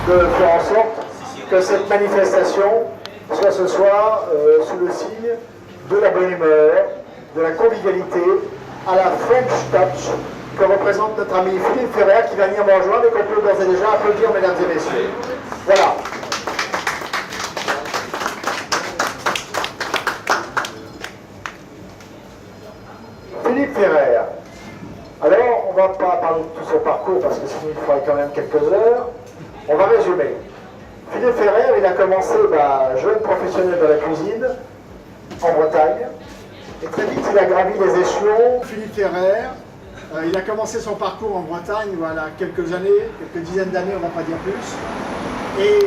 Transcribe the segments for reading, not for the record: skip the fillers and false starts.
de faire en sorte que cette manifestation soit ce soir sous le signe de la bonne humeur, de la convivialité, à la French Touch que représente notre ami Philippe Ferrer qui va venir me rejoindre et qu'on peut d'ores et déjà applaudir, mesdames et messieurs. Voilà. Philippe Ferrer. Alors, on ne va pas parler de tout son parcours parce que sinon il faudrait quand même quelques heures. On va résumer. Philippe Ferrer, il a commencé jeune professionnel de la cuisine en Bretagne. Et très vite, il a gravi les échelons. Philippe Ferrer, il a commencé son parcours en Bretagne, voilà, quelques années, quelques dizaines d'années, on ne va pas dire plus. Et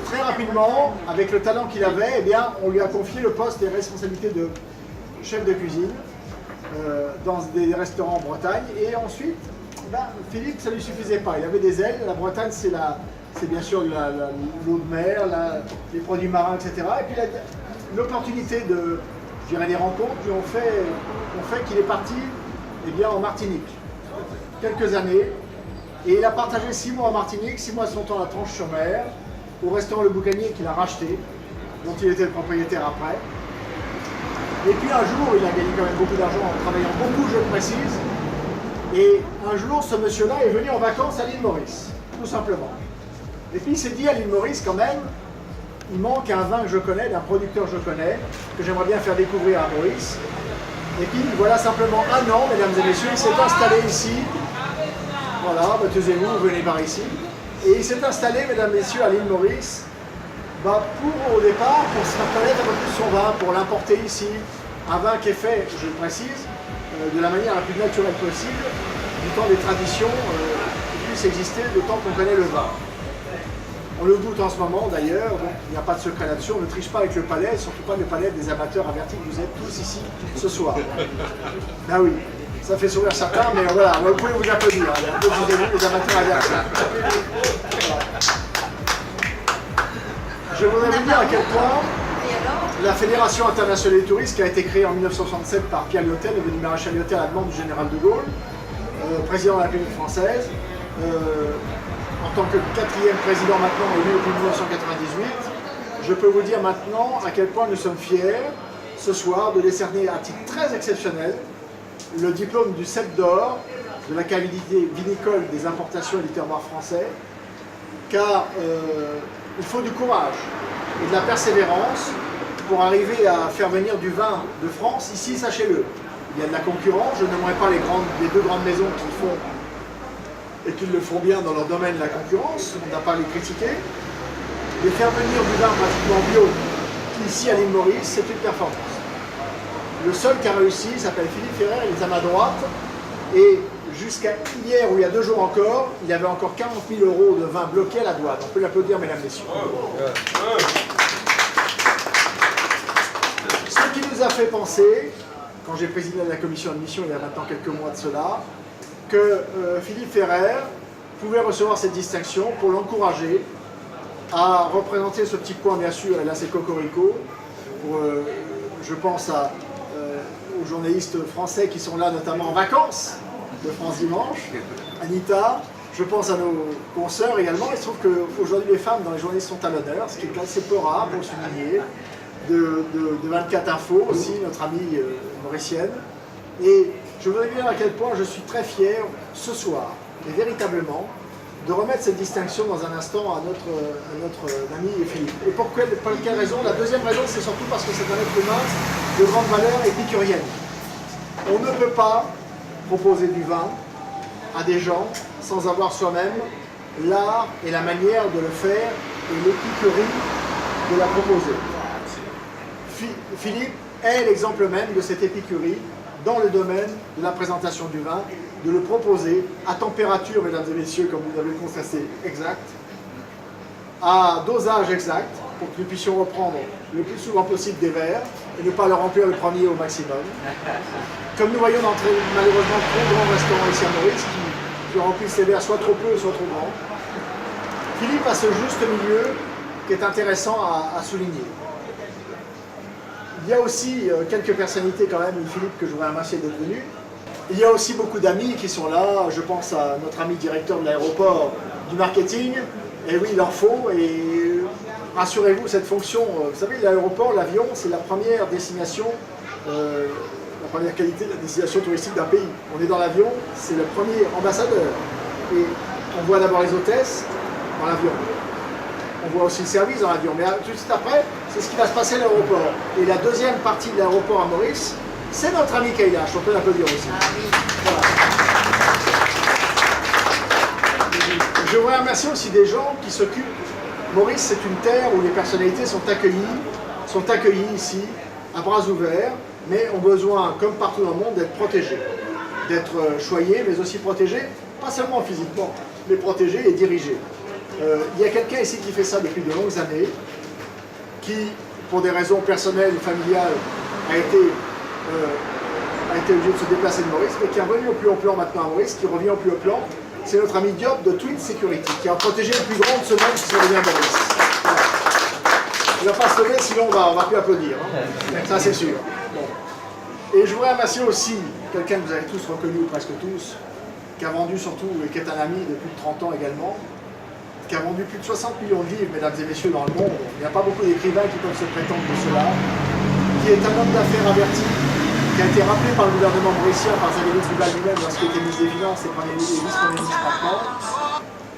très rapidement, avec le talent qu'il avait, eh bien, on lui a confié le poste et responsabilités de chef de cuisine dans des restaurants en Bretagne. Et ensuite, Philippe, ça ne lui suffisait pas. Il avait des ailes. La Bretagne, c'est bien sûr l'eau de mer, les produits marins, etc. Et puis l'opportunité de, je dirais, des rencontres qui ont fait qu'il est parti en Martinique. Quelques années. Et il a partagé 6 mois en Martinique, 6 mois de son temps à la Tranche-sur-Mer, au restaurant Le Boucanier qu'il a racheté, dont il était le propriétaire après. Et puis un jour, il a gagné quand même beaucoup d'argent en travaillant beaucoup, je le précise. Et un jour, ce monsieur-là est venu en vacances à l'île Maurice, tout simplement. Et puis il s'est dit à l'île Maurice quand même, il manque un vin que je connais, d'un producteur que je connais, que j'aimerais bien faire découvrir à Maurice. Et puis voilà simplement un an, mesdames et messieurs, il s'est installé ici. Voilà, taisez-vous, venez par ici. Et il s'est installé, mesdames et messieurs, à l'île Maurice, au départ, pour se faire connaître un peu plus son vin, pour l'importer ici. Un vin qui est fait, je le précise, de la manière la plus naturelle possible, du temps des traditions qui puissent exister, le temps qu'on connaît le vin. On le goûte en ce moment d'ailleurs, donc il n'y a pas de secret là-dessus, on ne triche pas avec le palais, surtout pas le palais des amateurs avertis que vous êtes tous ici ce soir. Ben oui, ça fait sourire certains, mais voilà, vous pouvez vous applaudir, applaudissez-vous les amateurs avertis. Voilà. Je voudrais vous dire à quel point la Fédération internationale des touristes, qui a été créée en 1967 par Pierre Lyotel, est devenu maréchal Lyotel à la demande du général de Gaulle, président de la République française, en tant que 4e président maintenant élu depuis 1998, je peux vous dire maintenant à quel point nous sommes fiers ce soir de décerner à titre très exceptionnel le diplôme du Cep d'or de la qualité vinicole des importations et du terroir français, car il faut du courage et de la persévérance pour arriver à faire venir du vin de France ici, sachez-le. Il y a de la concurrence, je n'aimerais pas les 2 grandes maisons qui font et qui le font bien dans leur domaine, la concurrence, on n'a pas à les critiquer. Mais faire venir du vin pratiquement bio ici à l'île Maurice, c'est une performance. Le seul qui a réussi s'appelle Philippe Ferrer, il est à ma droite, et jusqu'à hier, ou il y a 2 jours encore, il y avait encore 40 000 € de vin bloqués à la douane. On peut l'applaudir, mesdames et messieurs. Ce qui nous a fait penser, quand j'ai présidé la commission d'admission il y a maintenant quelques mois de cela, que Philippe Ferrer pouvait recevoir cette distinction pour l'encourager à représenter ce petit point, bien sûr, et là c'est Cocorico, je pense aux journalistes français qui sont là, notamment en vacances de France Dimanche, Anita, je pense à nos consoeurs également. Il se trouve qu'aujourd'hui les femmes dans les journalistes sont à l'honneur, ce qui est assez peu rare pour le souligner, de 24 Infos aussi, notre amie mauricienne. Et je voudrais dire à quel point je suis très fier ce soir, et véritablement, de remettre cette distinction dans un instant à notre ami Philippe. Et pour quelle raison? La deuxième raison, c'est surtout parce que c'est un être humain de grande valeur épicurienne. On ne peut pas proposer du vin à des gens sans avoir soi-même l'art et la manière de le faire et l'épicurie de la proposer. Philippe est l'exemple même de cette épicurie dans le domaine de la présentation du vin, de le proposer à température, mesdames et messieurs, comme vous avez constaté, exact, à dosage exact, pour que nous puissions reprendre le plus souvent possible des verres et ne pas le remplir le premier au maximum. Comme nous voyons dans malheureusement trop grands restaurants ici à Maurice qui remplissent les verres soit trop peu, soit trop grands. Philippe a ce juste milieu qui est intéressant à souligner. Il y a aussi quelques personnalités quand même, Philippe, que je voudrais remercier d'être venu. Il y a aussi beaucoup d'amis qui sont là. Je pense à notre ami directeur de l'aéroport du marketing, Et oui, il en faut, et rassurez-vous, cette fonction, vous savez, l'aéroport, l'avion, c'est la première destination, la première qualité de la destination touristique d'un pays. On est dans l'avion, c'est le premier ambassadeur. Et on voit d'abord les hôtesses dans l'avion. On voit aussi le service dans l'avion, mais tout de suite après, c'est ce qui va se passer à l'aéroport. Et la deuxième partie de l'aéroport à Maurice, c'est notre ami Kailash, on peut l'applaudir aussi. Ah oui. Voilà. Je voudrais remercier aussi des gens qui s'occupent. Maurice, c'est une terre où les personnalités sont accueillies ici, à bras ouverts, mais ont besoin, comme partout dans le monde, d'être protégées, d'être choyées, mais aussi protégées, pas seulement physiquement, mais protégées et dirigées. Il y a quelqu'un ici qui fait ça depuis de longues années, qui, pour des raisons personnelles ou familiales, a été obligé de se déplacer de Maurice, mais qui est revenu au plus haut plan maintenant à Maurice, qui revient au plus haut plan. C'est notre ami Diop de Twin Security, qui a protégé le plus grand de ce monde qui se revient à Maurice. Voilà. Il ne va pas se lever, sinon on va plus applaudir. Hein. Ça, c'est sûr. Bon. Et je voudrais remercier aussi quelqu'un que vous avez tous reconnu, ou presque tous, qui a vendu surtout, et qui est un ami de plus de 30 ans également, qui a vendu plus de 60 millions de livres, mesdames et messieurs, dans le monde. Il n'y a pas beaucoup d'écrivains qui peuvent se prétendre de cela, qui est un homme d'affaires averti, qui a été rappelé par le gouvernement mauricien, par Xavier Duval lui-même lorsqu'il était ministre des Finances et Premier ministre maintenant,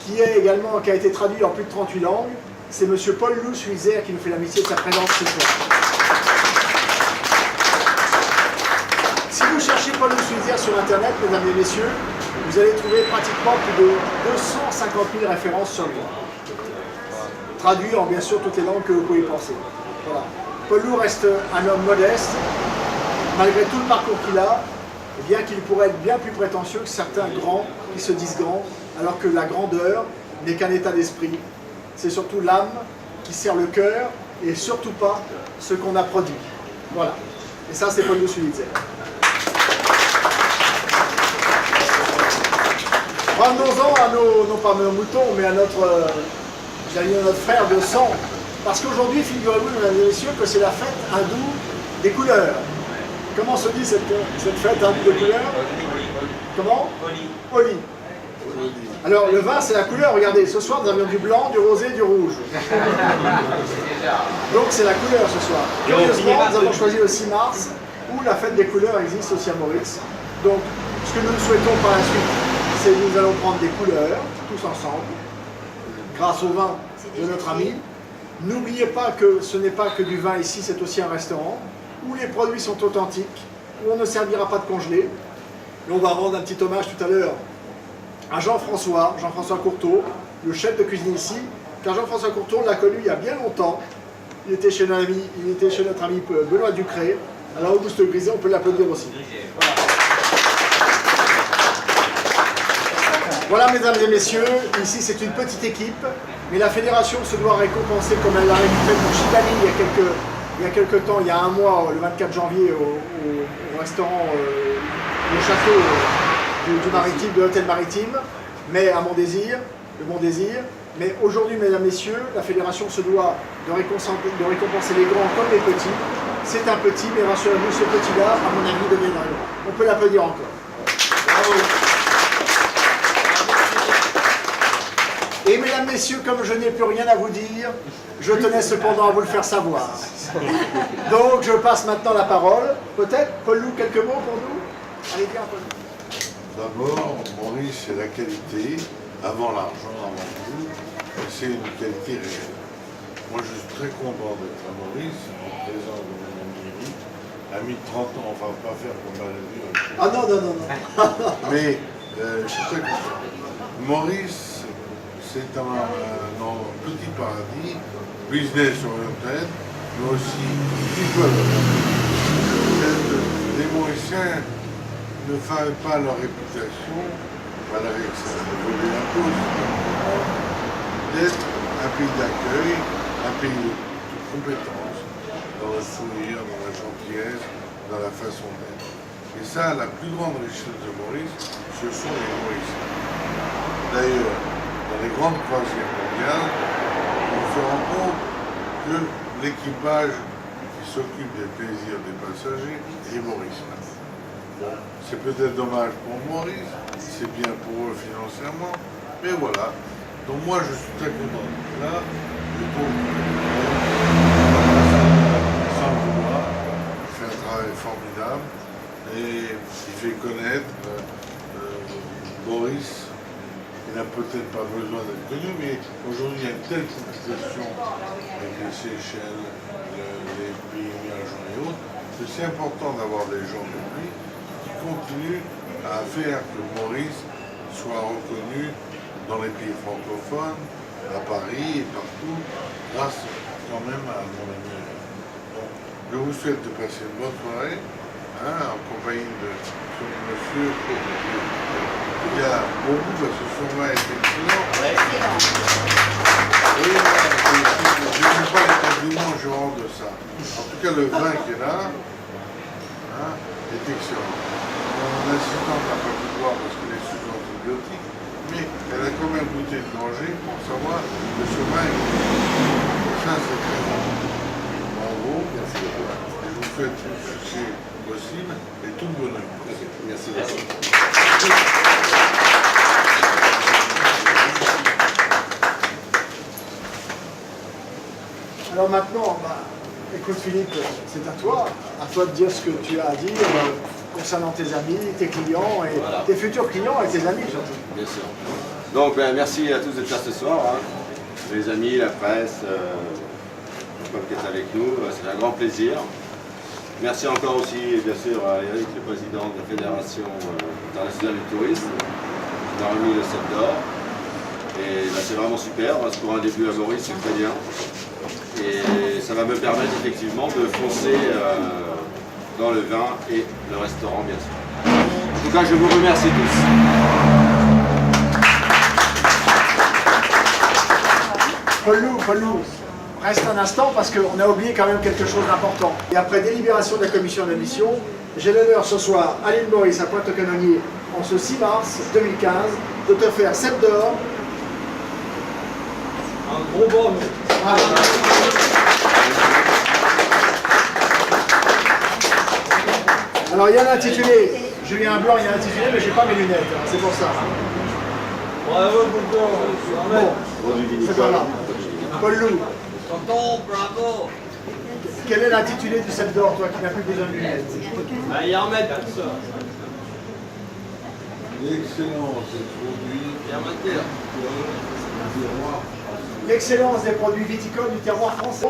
qui a été traduit en plus de 38 langues. C'est M. Paul Lou Suizer qui nous fait l'amitié de sa présence ce soir. Si vous cherchez Paul Lou Suizer sur Internet, mesdames et messieurs, vous allez trouver pratiquement plus de 250 000 références sur lui. Traduit en bien sûr toutes les langues que vous pouvez penser. Voilà. Paul Lou reste un homme modeste, malgré tout le parcours qu'il a, bien qu'il pourrait être bien plus prétentieux que certains grands qui se disent grands, alors que la grandeur n'est qu'un état d'esprit. C'est surtout l'âme qui sert le cœur et surtout pas ce qu'on a produit. Voilà. Et ça, c'est Paul Lou Suizer. Revenons-en à non pas nos moutons, mais à notre frère de sang. Parce qu'aujourd'hui, figurez-vous, mesdames et messieurs, que c'est la fête hindoue des couleurs. Comment se dit cette fête hindoue des couleurs? Comment? Holi. Alors, le vin, c'est la couleur. Regardez, ce soir, nous avions du blanc, du rosé, du rouge. Donc, c'est la couleur ce soir. Curieusement, nous avons choisi le 6 mars, où la fête des couleurs existe aussi à Maurice. Donc, ce que nous souhaitons par la suite, c'est que nous allons prendre des couleurs, tous ensemble, grâce au vin de notre ami. N'oubliez pas que ce n'est pas que du vin ici, c'est aussi un restaurant, où les produits sont authentiques, où on ne servira pas de congelé. Et on va rendre un petit hommage tout à l'heure à Jean-François Courteau, le chef de cuisine ici, car Jean-François Courteau, on l'a connu il y a bien longtemps. Il était chez notre ami Benoît Ducré. Alors Auguste Griset, on peut l'applaudir aussi. Voilà, mesdames et messieurs, ici c'est une petite équipe, mais la fédération se doit récompenser comme elle l'a fait pour Chibani il y a quelques temps, il y a un mois, le 24 janvier, au restaurant Le Château du Maritime, de l'hôtel Maritime, mais à le Bon Désir. Mais aujourd'hui, mesdames et messieurs, la fédération se doit de récompenser les grands comme les petits. C'est un petit, mais rassurez-vous, ce petit-là, à mon avis, deviendra grand. On peut l'applaudir encore. Bravo. Et mesdames, messieurs, comme je n'ai plus rien à vous dire, je tenais cependant à vous le faire savoir. Donc, je passe maintenant la parole. Peut-être, Paul Lou, quelques mots pour nous? Allez bien, Paul Lou. D'abord, Maurice, c'est la qualité, avant l'argent, avant tout, et c'est une qualité réelle. Moi, je suis très content d'être à Maurice, en présence de mon ami de 30 ans, on ne va pas faire comme à la vie. Ah non, non, non, non. Mais, je suis très content. Maurice, c'est un petit paradis, business oriented, mais aussi people. Les Mauriciens ne font pas leur réputation, malgré que ça évolue un peu, d'être un pays d'accueil, un pays de compétence, dans le sourire, dans la gentillesse, dans la façon d'être. Et ça, la plus grande richesse de Maurice, ce sont les Mauriciens. D'ailleurs, dans les grandes croisières mondiales, on se rend compte que l'équipage qui s'occupe des plaisirs des passagers est mauricien. Bon, c'est peut-être dommage pour Maurice, c'est bien pour eux financièrement, mais voilà. Donc moi je suis très content. Là, je trouve sans le vouloir, il fait un travail formidable et il fait connaître Boris. Il n'a peut-être pas besoin d'être connu, mais aujourd'hui il y a une telle complication avec les Seychelles, les pays émergents et autres, que c'est important d'avoir des gens comme lui qui continuent à faire que Maurice soit reconnu dans les pays francophones, à Paris et partout, grâce quand même à mon ami. Donc, je vous souhaite de passer une bonne soirée, en compagnie de ce monsieur qui a beaucoup, parce que son vin est excellent. Et je n'aime pas les compliments, je rends de ça. En tout cas, le vin qui est là est excellent. Mon assistante n'a pas pu boire parce qu'elle est sous antibiotiques, mais elle a quand même goûté le danger pour savoir que ce vin est bon. Ça, c'est très bon. Bravo. Merci beaucoup. Et je vous souhaite tout le succès possible et tout le bonheur. Merci beaucoup. Alors maintenant, écoute Philippe, c'est à toi de dire ce que tu as à dire concernant tes amis, tes clients et voilà, tes futurs clients et tes amis surtout. Bien sûr. Donc merci à tous d'être là ce soir, les amis, la presse, le peuple qui est avec nous, c'est un grand plaisir. Merci encore aussi bien sûr à Eric, le président de la Fédération internationale du tourisme, qui m'a remis le Cep d'Or. Et c'est vraiment super, parce que pour un début à Maurice, c'est très bien. Et ça va me permettre effectivement de foncer dans le vin et le restaurant, bien sûr. En tout cas, je vous remercie tous. Paul Lou, reste un instant parce qu'on a oublié quand même quelque chose d'important. Et après délibération de la commission d'admission, j'ai l'honneur ce soir à l'île Maurice, à Pointe-aux-Canonniers, en ce 6 mars 2015, de te faire Cep d'Or. Un gros bon. Alors il y a l'intitulé, Julien Blanc, il y a l'intitulé, mais j'ai pas mes lunettes, c'est pour ça. Bravo, Boudon. Bon, c'est pas grave. Paul Lou. Tonton, bravo. Quel est l'intitulé du Cep d'Or, toi qui n'as plus besoin de lunettes? Il y a un mètre tout ça. L'excellence des produits du terroir. L'excellence des produits viticoles du terroir français.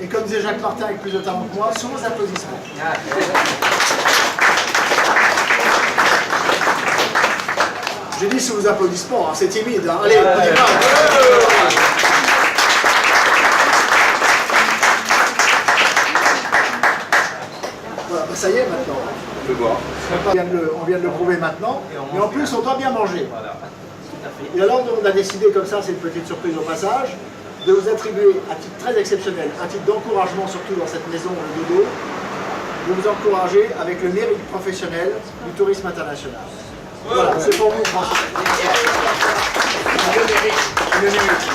Et comme disait Jacques Martin avec plus de talent que moi, sous vos applaudissements. J'ai dit sous vos applaudissements, c'est timide. Allez, on y va. Voilà, ça y est maintenant. On peut voir. On vient de le prouver maintenant. Mais en plus, on doit bien manger. Et alors, on a décidé, comme ça, c'est une petite surprise au passage, de vous attribuer, à titre très exceptionnel, à titre d'encouragement, surtout dans cette maison le dodo, de vous encourager avec le mérite professionnel du tourisme international. Voilà, c'est pour vous, François. Le mérite.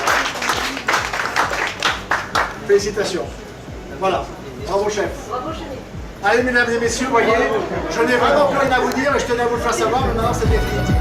Félicitations. Voilà. Bravo, chef. Allez, mesdames et messieurs, voyez, je n'ai vraiment plus rien à vous dire et je tenais à vous le faire savoir, mais maintenant c'est définitif.